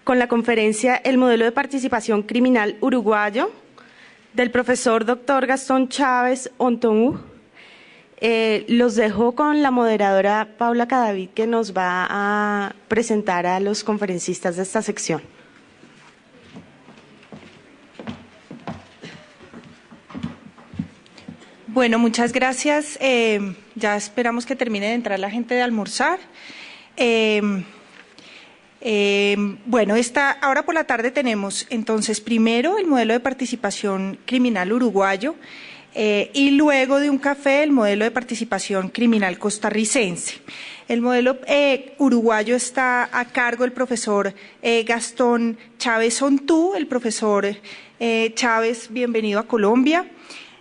con la conferencia El modelo de participación criminal uruguayo del profesor Dr. Gastón Chávez Ontonú. Los dejo con la moderadora Paula Cadavid, que nos va a presentar a los conferencistas de esta sección. Bueno, muchas gracias. Ya esperamos que termine de entrar la gente de almorzar. Bueno, ahora por la tarde tenemos entonces primero el modelo de participación criminal uruguayo y luego de un café el modelo de participación criminal costarricense. El modelo uruguayo está a cargo del profesor Gastón Chávez Ontú. El profesor Chávez, bienvenido a Colombia.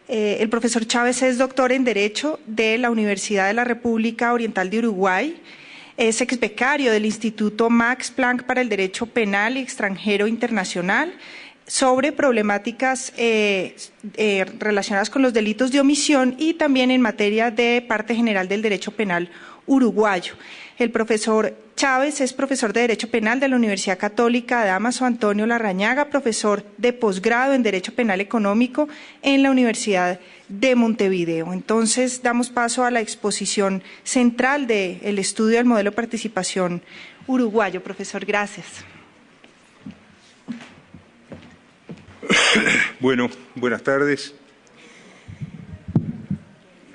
El profesor Chávez es doctor en Derecho de la Universidad de la República Oriental de Uruguay, es exbecario del Instituto Max Planck para el Derecho Penal y Extranjero Internacional sobre problemáticas relacionadas con los delitos de omisión y también en materia de parte general del derecho penal uruguayo. El profesor Chávez es profesor de Derecho Penal de la Universidad Católica Damaso Antonio Larrañaga, profesor de posgrado en Derecho Penal Económico en la Universidad de Montevideo. Entonces, damos paso a la exposición central del estudio del modelo de participación uruguayo. Profesor, gracias. Bueno, buenas tardes.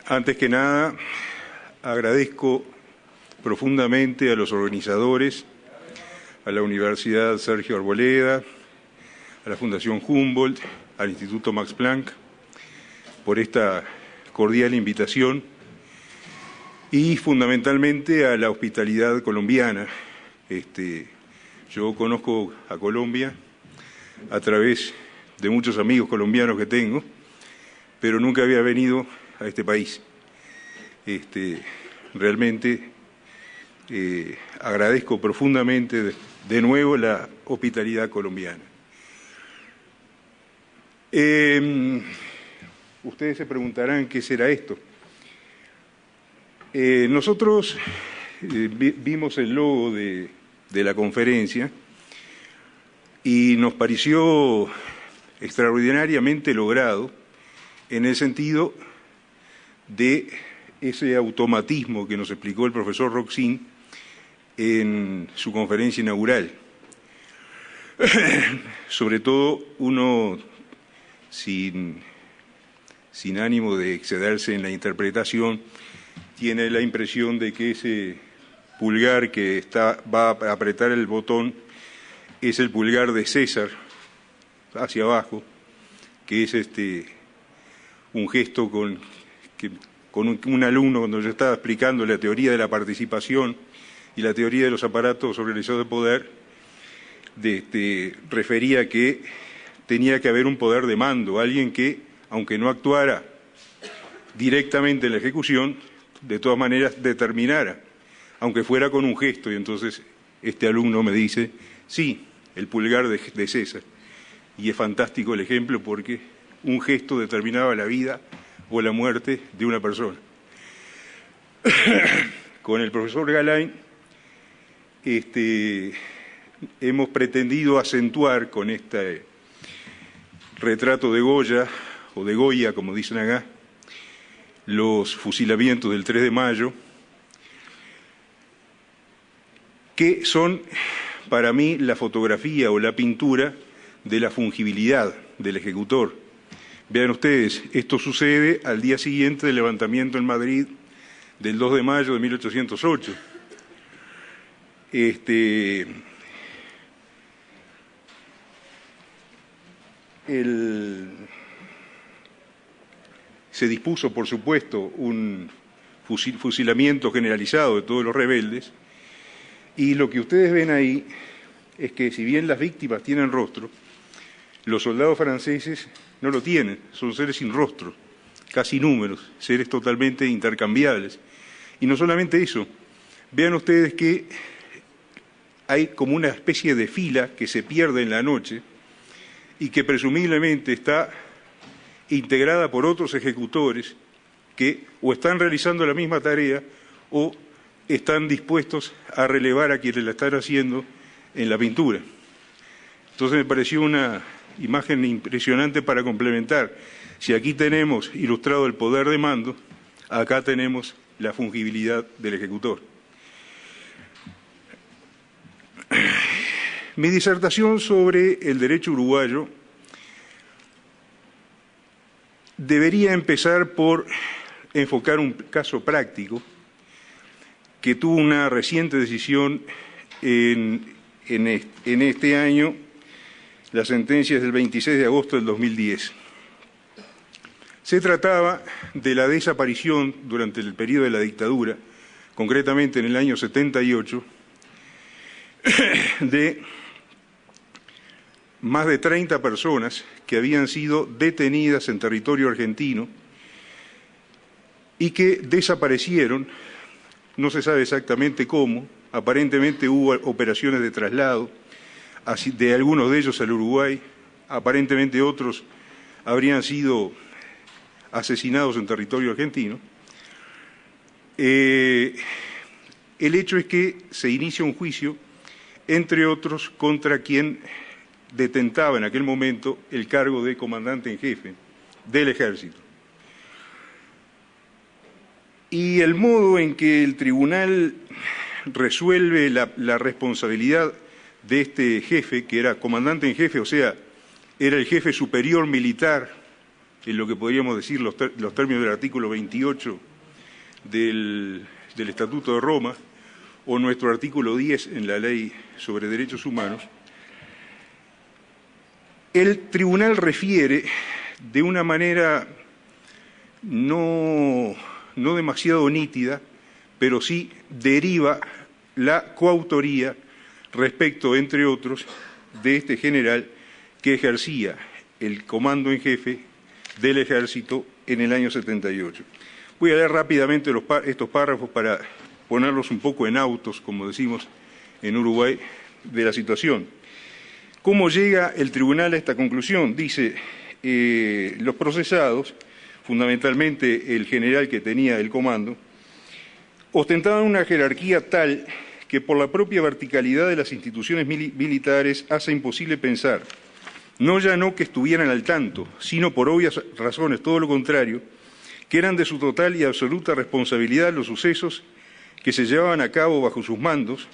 Antes que nada, agradezco profundamente a los organizadores, a la Universidad Sergio Arboleda, a la Fundación Humboldt, al Instituto Max Planck, por esta cordial invitación y fundamentalmente a la hospitalidad colombiana. Yo conozco a Colombia a través de muchos amigos colombianos que tengo, pero nunca había venido a este país. Realmente agradezco profundamente de nuevo la hospitalidad colombiana. Ustedes se preguntarán qué será esto. Nosotros vimos el logo de la conferencia y nos pareció extraordinariamente logrado en el sentido de ese automatismo que nos explicó el profesor Roxin en su conferencia inaugural. Sobre todo uno, sin ánimo de excederse en la interpretación, tiene la impresión de que ese pulgar que va a apretar el botón es el pulgar de César hacia abajo, que es un gesto con un alumno, cuando yo estaba explicando la teoría de la participación y la teoría de los aparatos organizados de poder, refería que tenía que haber un poder de mando, alguien que, aunque no actuara directamente en la ejecución, de todas maneras determinara, aunque fuera con un gesto. Y entonces este alumno me dice, sí, el pulgar de César. Y es fantástico el ejemplo porque un gesto determinaba la vida o la muerte de una persona. Con el profesor Galain hemos pretendido acentuar con este retrato de Goya, o de Goya, como dicen acá, los fusilamientos del 3 de mayo, que son para mí la fotografía o la pintura de la fungibilidad del ejecutor. Vean ustedes, esto sucede al día siguiente del levantamiento en Madrid del 2 de mayo de 1808. Se dispuso, por supuesto, un fusilamiento generalizado de todos los rebeldes, y lo que ustedes ven ahí es que, si bien las víctimas tienen rostro, los soldados franceses no lo tienen, son seres sin rostro, casi números, seres totalmente intercambiables. Y no solamente eso, vean ustedes que hay como una especie de fila que se pierde en la noche y que presumiblemente está integrada por otros ejecutores que o están realizando la misma tarea o están dispuestos a relevar a quienes la están haciendo en la pintura. Entonces me pareció una imagen impresionante para complementar. Si aquí tenemos ilustrado el poder de mando, acá tenemos la fungibilidad del ejecutor. Mi disertación sobre el derecho uruguayo debería empezar por enfocar un caso práctico que tuvo una reciente decisión en este año. La sentencia es del 26 de agosto del 2010. Se trataba de la desaparición durante el periodo de la dictadura, concretamente en el año 78, de más de 30 personas que habían sido detenidas en territorio argentino y que desaparecieron, no se sabe exactamente cómo, aparentemente hubo operaciones de traslado de algunos de ellos al Uruguay, aparentemente otros habrían sido asesinados en territorio argentino. El hecho es que se inicia un juicio, entre otros, contra quien detentaba en aquel momento el cargo de comandante en jefe del Ejército. Y el modo en que el tribunal resuelve la responsabilidad de este jefe, que era comandante en jefe, o sea, era el jefe superior militar, en lo que podríamos decir los términos del artículo 28 del Estatuto de Roma, o nuestro artículo 10 en la Ley sobre Derechos Humanos. El tribunal refiere de una manera no demasiado nítida, pero sí deriva la coautoría respecto, entre otros, de este general que ejercía el comando en jefe del Ejército en el año 78. Voy a leer rápidamente estos párrafos para ponerlos un poco en autos, como decimos en Uruguay, de la situación. ¿Cómo llega el tribunal a esta conclusión? Dice, los procesados, fundamentalmente el general que tenía el comando, ostentaban una jerarquía tal que por la propia verticalidad de las instituciones militares hace imposible pensar, no que estuvieran al tanto, sino por obvias razones, todo lo contrario, que eran de su total y absoluta responsabilidad los sucesos que se llevaban a cabo bajo sus mandos,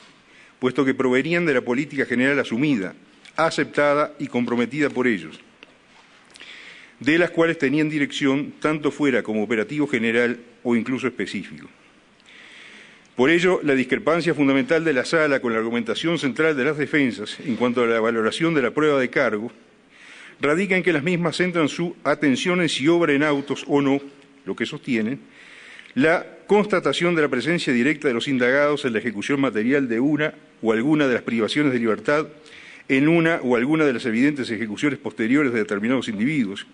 puesto que provenían de la política general asumida, aceptada y comprometida por ellos, de las cuales tenían dirección tanto fuera como operativo general o incluso específico. Por ello, la discrepancia fundamental de la Sala con la argumentación central de las defensas en cuanto a la valoración de la prueba de cargo radica en que las mismas centran su atención en si obra en autos o no, lo que sostienen, la constatación de la presencia directa de los indagados en la ejecución material de una o alguna de las privaciones de libertad en una o alguna de las evidentes ejecuciones posteriores de determinados individuos,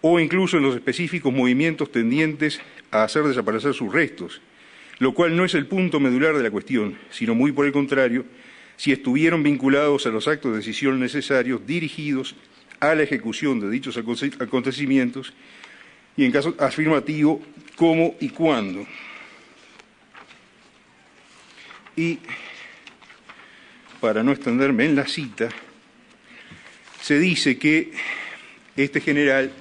o incluso en los específicos movimientos tendientes a hacer desaparecer sus restos, lo cual no es el punto medular de la cuestión, sino muy por el contrario, si estuvieron vinculados a los actos de decisión necesarios dirigidos a la ejecución de dichos acontecimientos y, en caso afirmativo, cómo y cuándo. Y, para no extenderme en la cita, se dice que este general,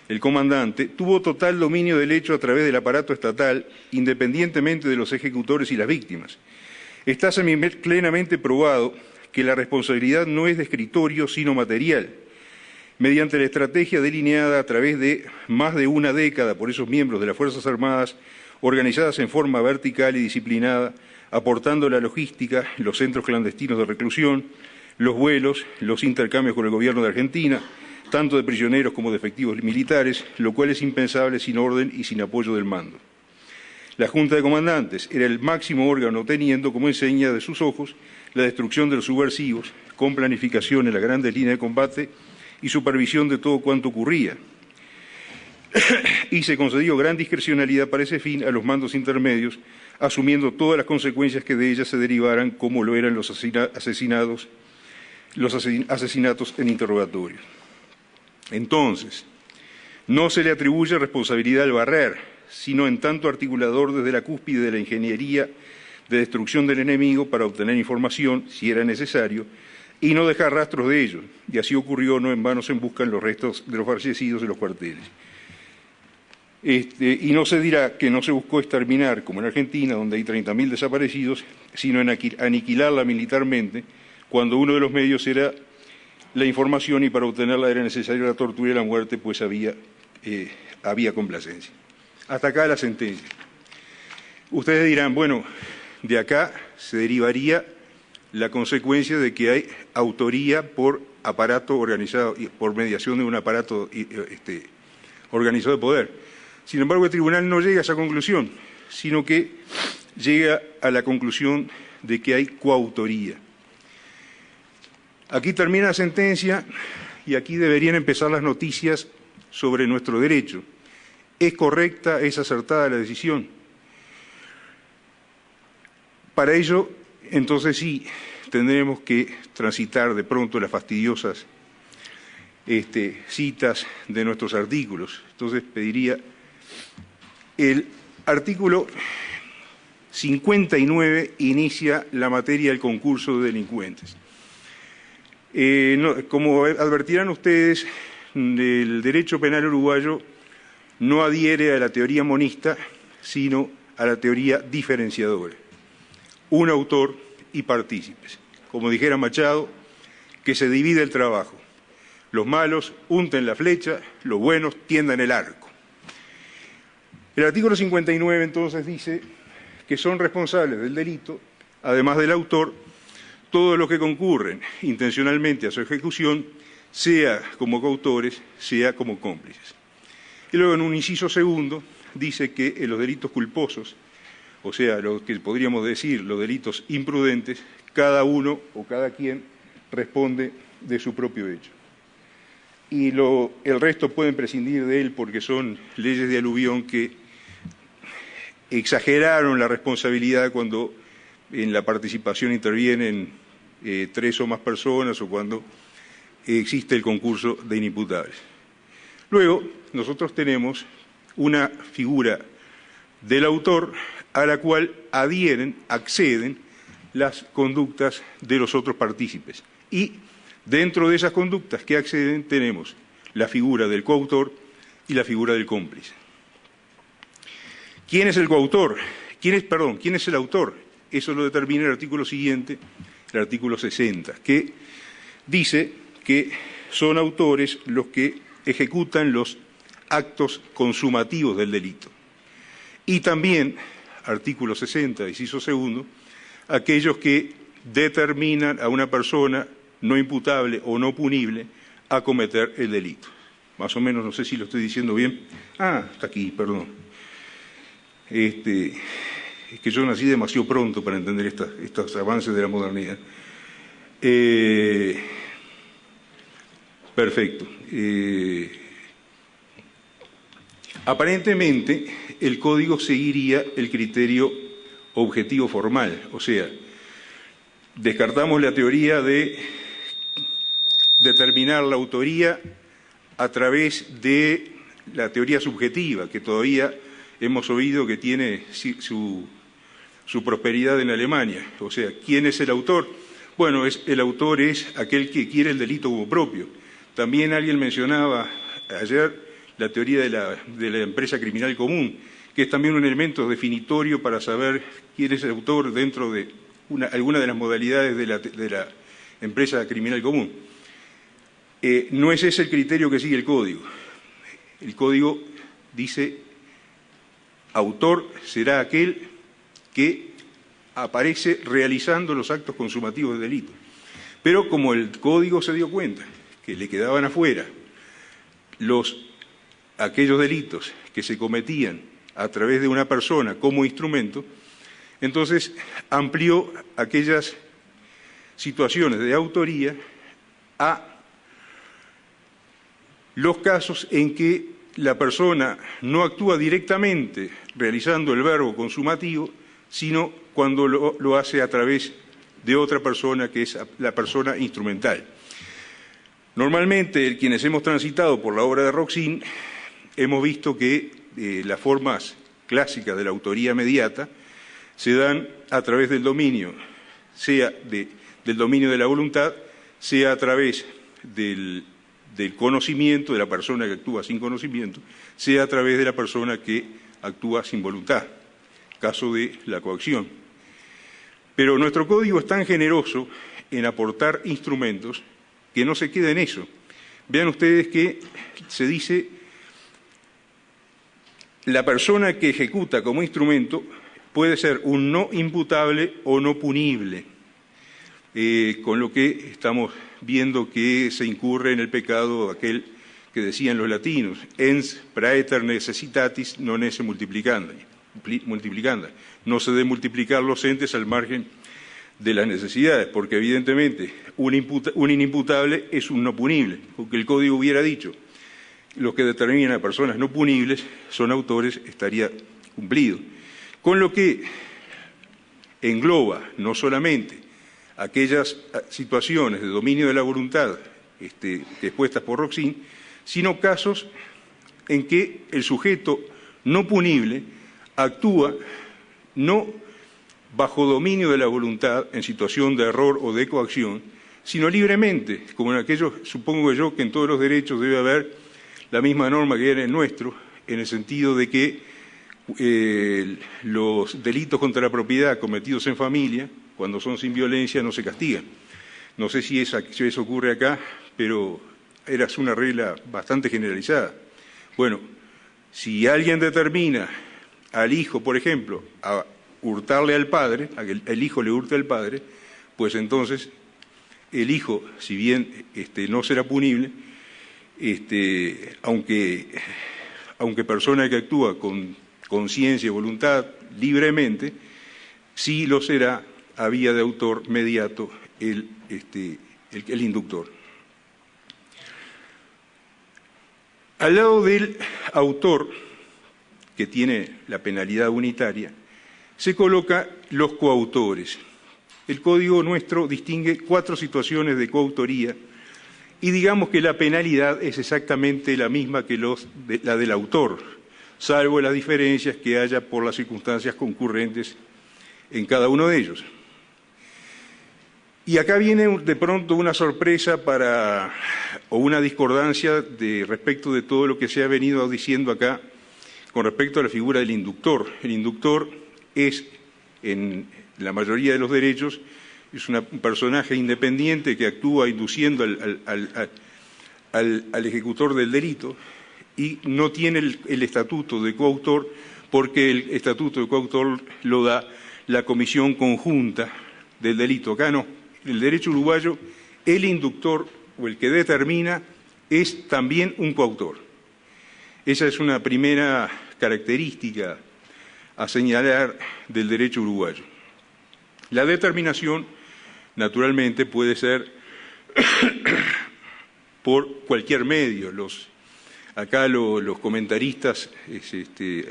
el comandante, tuvo total dominio del hecho a través del aparato estatal, independientemente de los ejecutores y las víctimas. Está plenamente probado que la responsabilidad no es de escritorio, sino material, mediante la estrategia delineada a través de más de una década por esos miembros de las Fuerzas Armadas, organizadas en forma vertical y disciplinada, aportando la logística, los centros clandestinos de reclusión, los vuelos, los intercambios con el Gobierno de Argentina, tanto de prisioneros como de efectivos militares, lo cual es impensable sin orden y sin apoyo del mando. La Junta de Comandantes era el máximo órgano teniendo como enseña de sus ojos la destrucción de los subversivos, con planificación en las grandes líneas de combate y supervisión de todo cuanto ocurría. Y se concedió gran discrecionalidad para ese fin a los mandos intermedios, asumiendo todas las consecuencias que de ellas se derivaran, como lo eran los asesinatos en interrogatorio. Entonces, no se le atribuye responsabilidad al Barrer, sino en tanto articulador desde la cúspide de la ingeniería de destrucción del enemigo para obtener información, si era necesario, y no dejar rastros de ellos. Y así ocurrió, no en vano se buscan los restos de los fallecidos en los cuarteles. Y no se dirá que no se buscó exterminar, como en Argentina, donde hay 30.000 desaparecidos, sino en aniquilarla militarmente, cuando uno de los medios era la información y para obtenerla era necesaria la tortura y la muerte, pues había complacencia. Hasta acá la sentencia. Ustedes dirán, bueno, de acá se derivaría la consecuencia de que hay autoría por aparato organizado, por mediación de un aparato organizado de poder. Sin embargo, el tribunal no llega a esa conclusión, sino que llega a la conclusión de que hay coautoría. Aquí termina la sentencia y aquí deberían empezar las noticias sobre nuestro derecho. ¿Es correcta, es acertada la decisión? Para ello, entonces sí, tendremos que transitar de pronto las fastidiosas citas de nuestros artículos. Entonces pediría el artículo 59 inicia la materia del concurso de delincuentes. Como advertirán ustedes, el derecho penal uruguayo no adhiere a la teoría monista, sino a la teoría diferenciadora. Un autor y partícipes. Como dijera Machado, que se divide el trabajo. Los malos unten la flecha, los buenos tiendan el arco. El artículo 59 entonces dice que son responsables del delito, además del autor, todos los que concurren intencionalmente a su ejecución, sea como coautores, sea como cómplices. Y luego en un inciso segundo dice que en los delitos culposos, o sea, lo que podríamos decir los delitos imprudentes, cada uno o cada quien responde de su propio hecho. Y el resto pueden prescindir de él porque son leyes de aluvión que exageraron la responsabilidad cuando en la participación intervienen 3 o más personas o cuando existe el concurso de inimputables. Luego, nosotros tenemos una figura del autor a la cual acceden las conductas de los otros partícipes. Y dentro de esas conductas que acceden tenemos la figura del coautor y la figura del cómplice. ¿Quién es el coautor? ¿Quién es el autor? Eso lo determina el artículo siguiente, el artículo 60, que dice que son autores los que ejecutan los actos consumativos del delito. Y también, artículo 60, inciso segundo, aquellos que determinan a una persona no imputable o no punible a cometer el delito. Más o menos, no sé si lo estoy diciendo bien. Está aquí, perdón. Es que yo nací demasiado pronto para entender estos avances de la modernidad. Perfecto. Aparentemente, el código seguiría el criterio objetivo formal, o sea, descartamos la teoría de determinar la autoría a través de la teoría subjetiva, que todavía hemos oído que tiene su prosperidad en Alemania. O sea, ¿quién es el autor? Bueno, el autor es aquel que quiere el delito como propio. También alguien mencionaba ayer la teoría de la empresa criminal común, que es también un elemento definitorio para saber quién es el autor dentro de alguna de las modalidades de la empresa criminal común. No es ese el criterio que sigue el código. El código dice: autor será aquel que aparece realizando los actos consumativos del delito. Pero como el código se dio cuenta que le quedaban afuera aquellos delitos que se cometían a través de una persona como instrumento, entonces amplió aquellas situaciones de autoría a los casos en que la persona no actúa directamente realizando el verbo consumativo, sino cuando lo hace a través de otra persona, que es la persona instrumental. Normalmente, quienes hemos transitado por la obra de Roxin, hemos visto que las formas clásicas de la autoría mediata se dan a través del dominio, sea del dominio de la voluntad, sea a través del conocimiento de la persona que actúa sin conocimiento, sea a través de la persona que actúa sin voluntad, caso de la coacción. Pero nuestro código es tan generoso en aportar instrumentos que no se queda en eso. Vean ustedes que se dice la persona que ejecuta como instrumento puede ser un no imputable o no punible, con lo que estamos viendo que se incurre en el pecado aquel que decían los latinos, ens praeter necessitatis non esse multiplicanda, no se debe multiplicar los entes al margen de las necesidades, porque evidentemente un inimputable es un no punible, porque el código hubiera dicho, los que determinan a personas no punibles son autores, estaría cumplido. Con lo que engloba no solamente aquellas situaciones de dominio de la voluntad expuestas por Roxin, sino casos en que el sujeto no punible actúa no bajo dominio de la voluntad en situación de error o de coacción, sino libremente, como en aquellos, supongo yo, que en todos los derechos debe haber la misma norma que era el nuestro, en el sentido de que los delitos contra la propiedad cometidos en familia, cuando son sin violencia, no se castigan. No sé si eso ocurre acá, pero era una regla bastante generalizada. Bueno, si alguien determina al hijo, por ejemplo, a hurtarle al padre, a que el hijo le hurte al padre, pues entonces el hijo, si bien no será punible, aunque persona que actúa con conciencia y voluntad libremente, sí lo será a vía de autor mediato el inductor. Al lado del autor, que tiene la penalidad unitaria, se coloca los coautores. El código nuestro distingue 4 situaciones de coautoría y digamos que la penalidad es exactamente la misma que la del autor, salvo las diferencias que haya por las circunstancias concurrentes en cada uno de ellos. Y acá viene de pronto una sorpresa o una discordancia respecto de todo lo que se ha venido diciendo acá con respecto a la figura del inductor. El inductor es, en la mayoría de los derechos, es un personaje independiente que actúa induciendo al ejecutor del delito y no tiene el estatuto de coautor porque el estatuto de coautor lo da la comisión conjunta del delito. Acá no. En el derecho uruguayo, el inductor o el que determina es también un coautor. Esa es una primera característica a señalar del derecho uruguayo. La determinación, naturalmente, puede ser por cualquier medio. Acá los comentaristas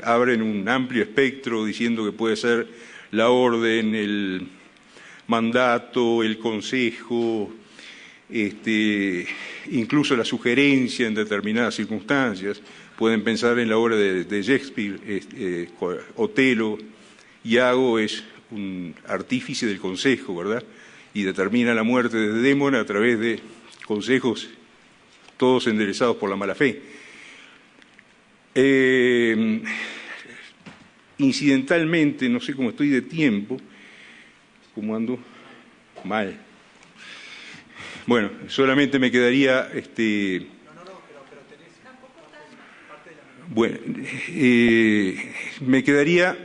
abren un amplio espectro diciendo que puede ser la orden, el mandato, el consejo, incluso la sugerencia en determinadas circunstancias. Pueden pensar en la obra de Shakespeare, Otelo. Iago es un artífice del consejo, ¿verdad? Y determina la muerte de Desdémona a través de consejos todos enderezados por la mala fe. Incidentalmente, no sé cómo estoy de tiempo, cómo ando mal. Bueno, solamente me quedaría bueno, me quedaría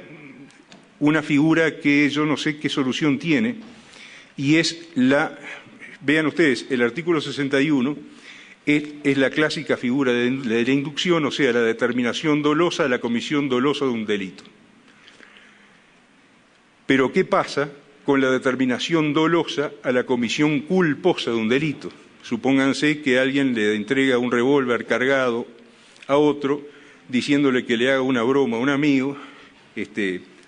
una figura que yo no sé qué solución tiene, y es vean ustedes, el artículo 61 es la clásica figura de la inducción, o sea, la determinación dolosa, la comisión dolosa de un delito. Pero ¿qué pasa con la determinación dolosa a la comisión culposa de un delito? Supónganse que alguien le entrega un revólver cargado a otro, diciéndole que le haga una broma a un amigo,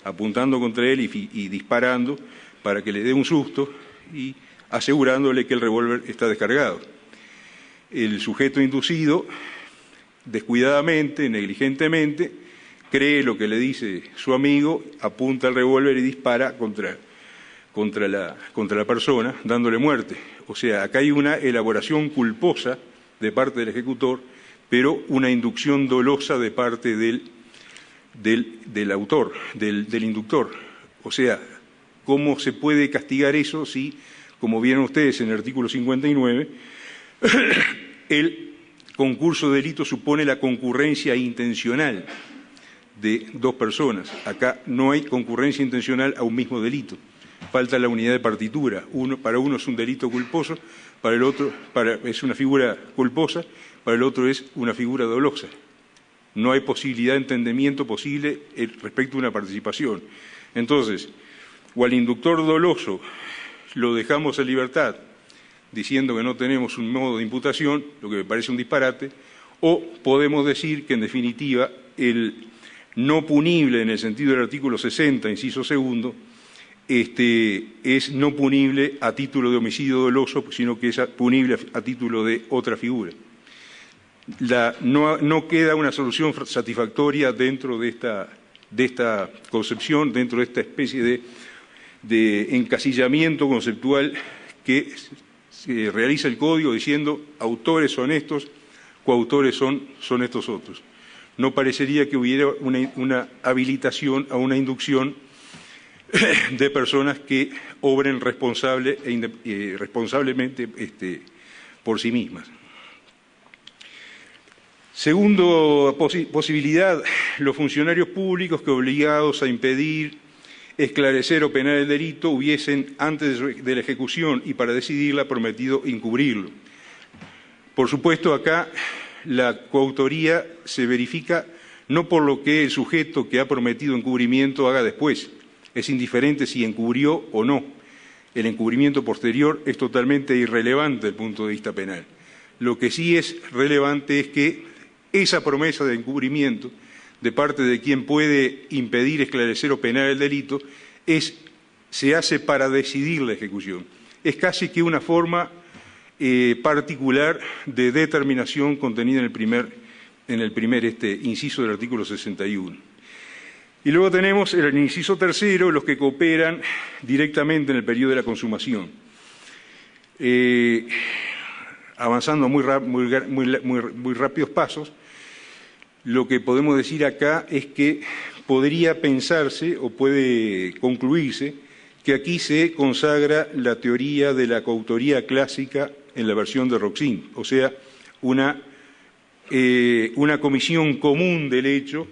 apuntando contra él y disparando para que le dé un susto y asegurándole que el revólver está descargado. El sujeto inducido, descuidadamente, negligentemente, cree lo que le dice su amigo, apunta el revólver y dispara contra la persona, dándole muerte. O sea, acá hay una elaboración culposa de parte del ejecutor, pero una inducción dolosa de parte del autor, del inductor. O sea, ¿cómo se puede castigar eso si, como vieron ustedes en el artículo 59, el concurso de delito supone la concurrencia intencional de dos personas? Acá no hay concurrencia intencional a un mismo delito. Falta la unidad de partitura. Para uno es un delito culposo, para el otro es una figura culposa, para el otro es una figura dolosa. No hay posibilidad de entendimiento posible respecto a una participación. Entonces, o al inductor doloso lo dejamos en libertad, diciendo que no tenemos un modo de imputación, lo que me parece un disparate, o podemos decir que, en definitiva, el no punible en el sentido del artículo 60, inciso segundo, es no punible a título de homicidio doloso, sino que es punible a título de otra figura. No queda una solución satisfactoria dentro de esta concepción, dentro de esta especie de encasillamiento conceptual que se realiza el Código diciendo autores son estos, coautores son estos otros. No parecería que hubiera una habilitación a una inducción de personas que obren responsablemente por sí mismas. Segunda posibilidad, los funcionarios públicos que, obligados a impedir, esclarecer o penar el delito, hubiesen, antes de la ejecución y para decidirla, prometido encubrirlo. Por supuesto, acá la coautoría se verifica no por lo que el sujeto que ha prometido encubrimiento haga después. Es indiferente si encubrió o no. El encubrimiento posterior es totalmente irrelevante desde el punto de vista penal. Lo que sí es relevante es que esa promesa de encubrimiento de parte de quien puede impedir, esclarecer o penar el delito se hace para decidir la ejecución. Es casi que una forma particular de determinación contenida en el primer inciso del artículo 61. Y luego tenemos el inciso tercero, los que cooperan directamente en el periodo de la consumación. Avanzando a muy rápidos pasos, lo que podemos decir acá es que podría pensarse o puede concluirse que aquí se consagra la teoría de la coautoría clásica en la versión de Roxin, o sea, una comisión común del hecho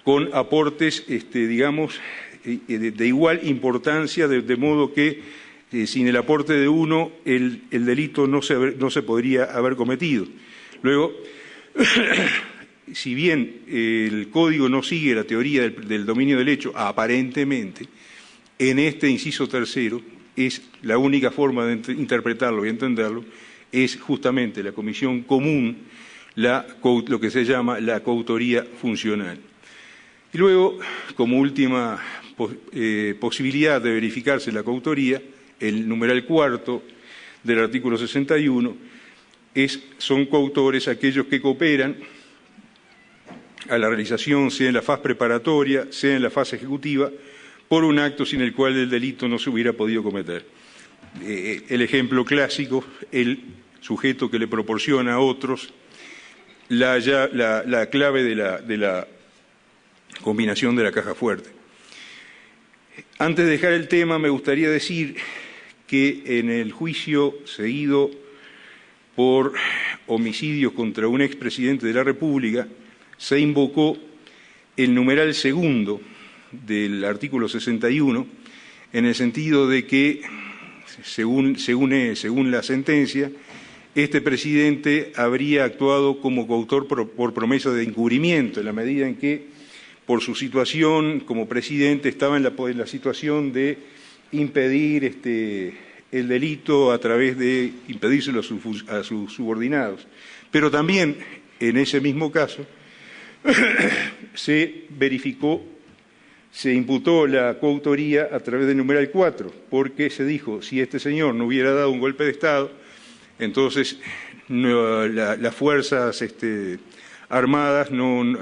con aportes, digamos, de igual importancia, de modo que sin el aporte de uno el delito no se podría haber cometido. Luego, si bien el Código no sigue la teoría del dominio del hecho, aparentemente, en este inciso tercero es la única forma de interpretarlo y entenderlo, es justamente la comisión común, lo que se llama la coautoría funcional. Y luego, como última posibilidad de verificarse la coautoría, el numeral cuarto del artículo 61 son coautores aquellos que cooperan a la realización, sea en la fase preparatoria, sea en la fase ejecutiva, por un acto sin el cual el delito no se hubiera podido cometer. El ejemplo clásico, el sujeto que le proporciona a otros la clave de la combinación de la caja fuerte. Antes de dejar el tema, me gustaría decir que en el juicio seguido por homicidios contra un expresidente de la República se invocó el numeral segundo del artículo 61 en el sentido de que, según la sentencia, este presidente habría actuado como coautor por promesa de encubrimiento, en la medida en que, por su situación como presidente, estaba en la situación de impedir el delito a través de impedírselo a sus subordinados. Pero también, en ese mismo caso, se imputó la coautoría a través del numeral 4, porque se dijo, si este señor no hubiera dado un golpe de Estado, entonces las fuerzas armadas no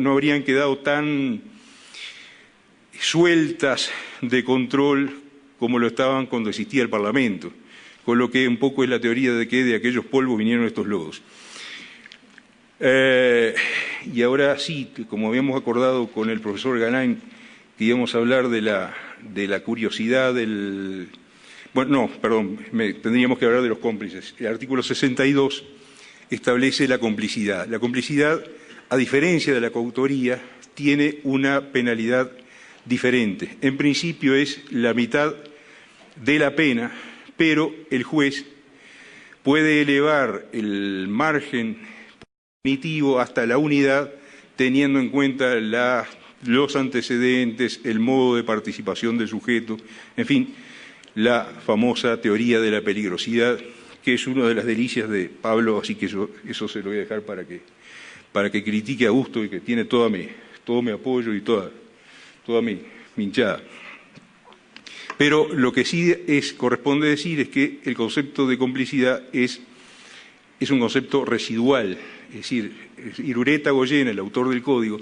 habrían quedado tan sueltas de control como lo estaban cuando existía el Parlamento, con lo que un poco es la teoría de que de aquellos polvos vinieron estos lodos. Y ahora sí, como habíamos acordado con el profesor Galán, que íbamos a hablar de la curiosidad del... Bueno, no, perdón, tendríamos que hablar de los cómplices. El artículo 62 establece la complicidad. La complicidad, a diferencia de la coautoría, tiene una penalidad diferente. En principio es la mitad de la pena, pero el juez puede elevar el margen punitivo hasta la unidad, teniendo en cuenta los antecedentes, el modo de participación del sujeto, en fin, la famosa teoría de la peligrosidad, que es una de las delicias de Pablo, así que eso se lo voy a dejar para que critique a gusto y que tiene todo mi apoyo y toda mi hinchada. Pero lo que sí corresponde decir es que el concepto de complicidad es un concepto residual, es decir, Irureta Goyena, el autor del código,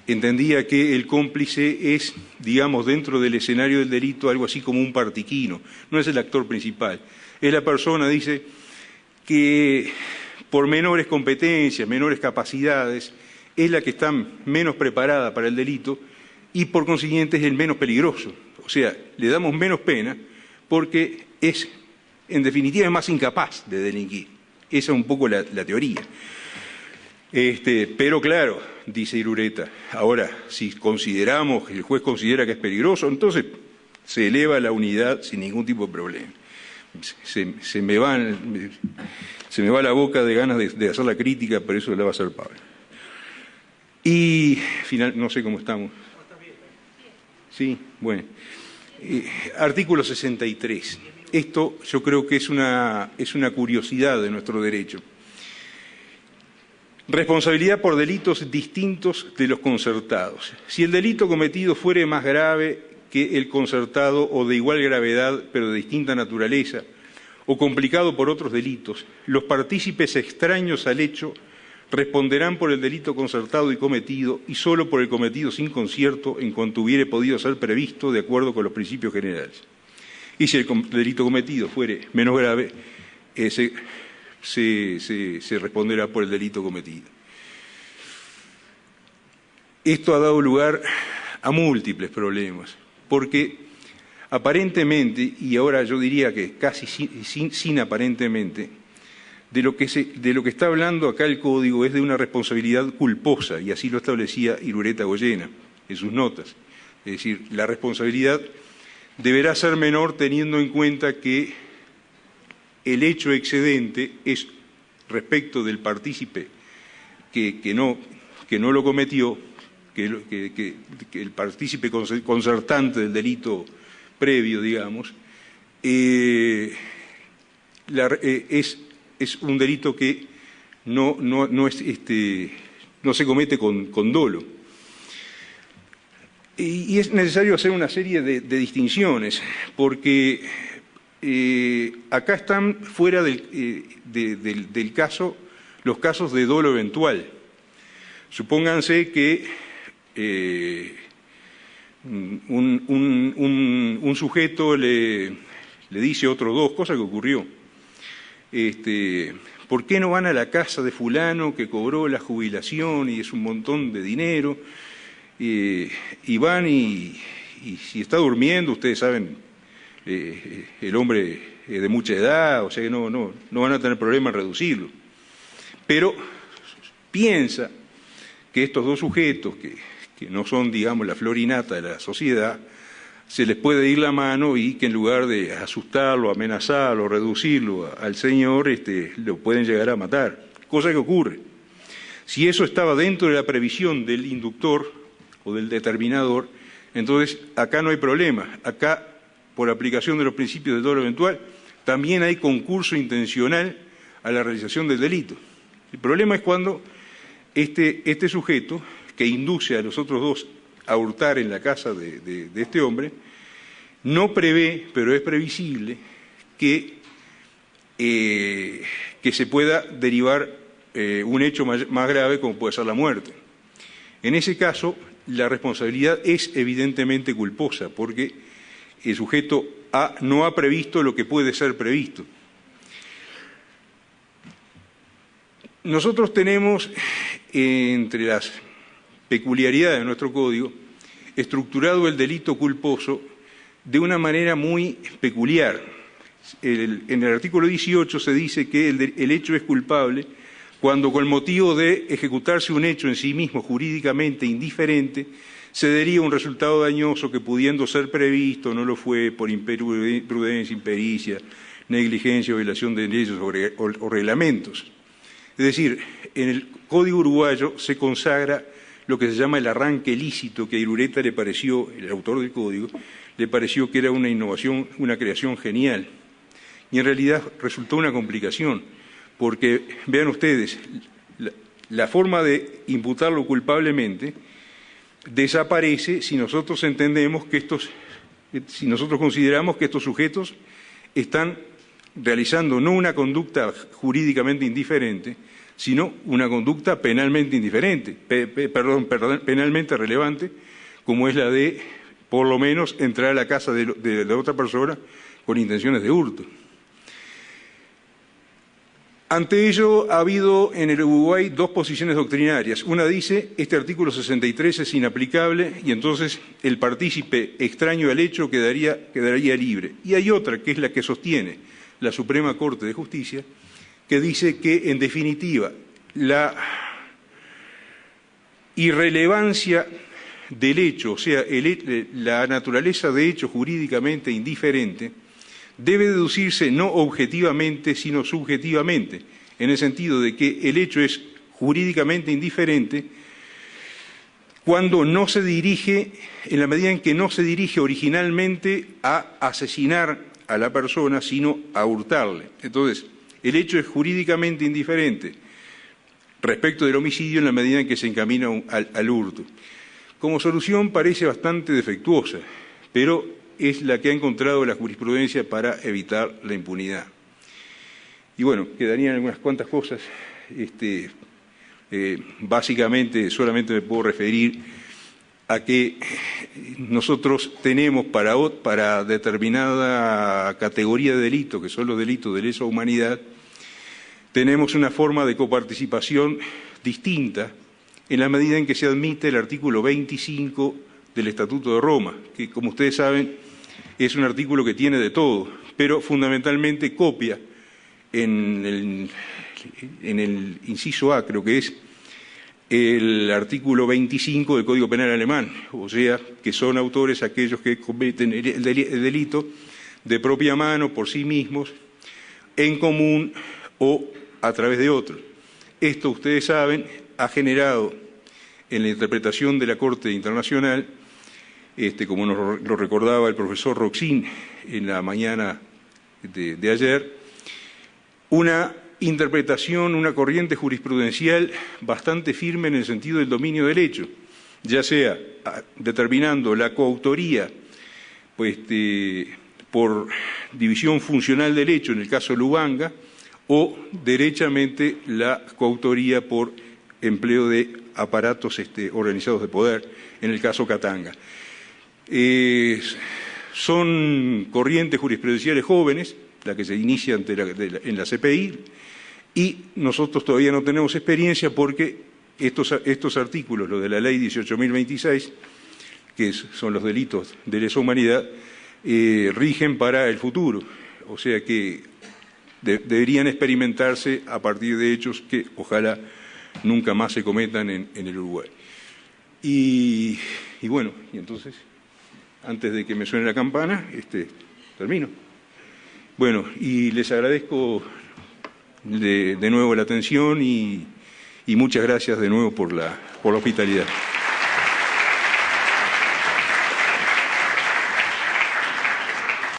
entendía que el cómplice es, digamos, dentro del escenario del delito algo así como un partiquino, no es el actor principal. Es la persona, dice, que por menores competencias, menores capacidades, es la que está menos preparada para el delito y por consiguiente es el menos peligroso. O sea, le damos menos pena porque es, en definitiva, es más incapaz de delinquir. Esa es un poco la teoría. Pero claro, dice Irureta, ahora, si el juez considera que es peligroso, entonces se eleva la unidad sin ningún tipo de problema. Se me va la boca de ganas de hacer la crítica, pero eso la va a hacer Pablo. Y, no sé cómo estamos. Sí, bueno. Artículo 63. Esto yo creo que es una curiosidad de nuestro derecho. Responsabilidad por delitos distintos de los concertados. Si el delito cometido fuere más grave que el concertado o de igual gravedad, pero de distinta naturaleza, o complicado por otros delitos, los partícipes extraños al hecho responderán por el delito concertado y cometido y solo por el cometido sin concierto en cuanto hubiere podido ser previsto de acuerdo con los principios generales. Y si el delito cometido fuere menos grave, se responderá por el delito cometido. Esto ha dado lugar a múltiples problemas, porque aparentemente, y ahora yo diría que casi sin aparentemente, de lo que está hablando acá el Código es de una responsabilidad culposa, y así lo establecía Irureta Goyena en sus notas. Es decir, la responsabilidad deberá ser menor teniendo en cuenta que el hecho excedente es respecto del partícipe que no lo cometió, que el partícipe concertante del delito previo, digamos, es un delito que no se comete con dolo. Y es necesario hacer una serie de distinciones, porque acá están fuera del caso los casos de dolo eventual. Supónganse que un sujeto le dice a otro dos, cosa que ocurrió. ¿Por qué no van a la casa de fulano que cobró la jubilación y es un montón de dinero? Y van y si está durmiendo, ustedes saben, el hombre es de mucha edad, o sea que no van a tener problema en reducirlo. Pero piensa que estos dos sujetos, que no son, digamos, la flor y nata de la sociedad, se les puede ir la mano y que en lugar de asustarlo, amenazarlo, reducirlo al señor, lo pueden llegar a matar, cosa que ocurre. Si eso estaba dentro de la previsión del inductor o del determinador, entonces acá no hay problema. Acá, por aplicación de los principios del dolo eventual, también hay concurso intencional a la realización del delito. El problema es cuando este sujeto, que induce a los otros dos a hurtar en la casa de este hombre, no prevé, pero es previsible, que se pueda derivar un hecho más grave como puede ser la muerte. En ese caso, la responsabilidad es evidentemente culposa, porque el sujeto A no ha previsto lo que puede ser previsto. Nosotros tenemos, entre las peculiaridades de nuestro código, estructurado el delito culposo de una manera muy peculiar. En el artículo 18 se dice que el hecho es culpable cuando, con motivo de ejecutarse un hecho en sí mismo jurídicamente indiferente, se deriva un resultado dañoso que, pudiendo ser previsto, no lo fue por imprudencia, impericia, negligencia o violación de leyes o reglamentos. Es decir, en el Código uruguayo se consagra lo que se llama el arranque lícito, que a Irureta le pareció, el autor del Código, le pareció que era una innovación, una creación genial. Y en realidad resultó una complicación, porque, vean ustedes, la forma de imputarlo culpablemente desaparece si nosotros entendemos que si nosotros consideramos que estos sujetos están realizando no una conducta jurídicamente indiferente, sino una conducta penalmente indiferente, penalmente relevante, como es la de, por lo menos, entrar a la casa de la otra persona con intenciones de hurto. Ante ello, ha habido en el Uruguay dos posiciones doctrinarias. Una dice, este artículo 63 es inaplicable y entonces el partícipe extraño al hecho quedaría libre. Y hay otra, que es la que sostiene la Suprema Corte de Justicia, que dice que, en definitiva, la irrelevancia del hecho, o sea, la naturaleza de hecho jurídicamente indiferente, debe deducirse no objetivamente, sino subjetivamente, en el sentido de que el hecho es jurídicamente indiferente cuando no se dirige, en la medida en que no se dirige originalmente a asesinar a la persona, sino a hurtarle. Entonces, el hecho es jurídicamente indiferente respecto del homicidio en la medida en que se encamina al hurto. Como solución parece bastante defectuosa, pero es la que ha encontrado la jurisprudencia para evitar la impunidad. Y bueno, quedarían algunas cuantas cosas. Básicamente, solamente me puedo referir a que nosotros tenemos para determinada categoría de delito, que son los delitos de lesa humanidad, tenemos una forma de coparticipación distinta en la medida en que se admite el artículo 25 del Estatuto de Roma, que, como ustedes saben, es un artículo que tiene de todo, pero fundamentalmente copia en el inciso A, creo que es el artículo 25 del Código Penal alemán, o sea, que son autores aquellos que cometen el delito de propia mano, por sí mismos, en común o a través de otros. Esto, ustedes saben, ha generado en la interpretación de la Corte Internacional, como nos lo recordaba el profesor Roxin en la mañana de ayer, una interpretación, una corriente jurisprudencial bastante firme en el sentido del dominio del hecho, ya sea determinando la coautoría por división funcional del hecho en el caso de Lubanga, o derechamente la coautoría por empleo de aparatos organizados de poder en el caso Katanga. Son corrientes jurisprudenciales jóvenes, las que se inician en la CPI, y nosotros todavía no tenemos experiencia porque estos artículos, los de la Ley 18.026, que son los delitos de lesa humanidad, rigen para el futuro, o sea que deberían experimentarse a partir de hechos que ojalá nunca más se cometan en el Uruguay. Y bueno, y entonces, antes de que me suene la campana, termino. Bueno, y les agradezco de nuevo la atención y muchas gracias de nuevo por la hospitalidad.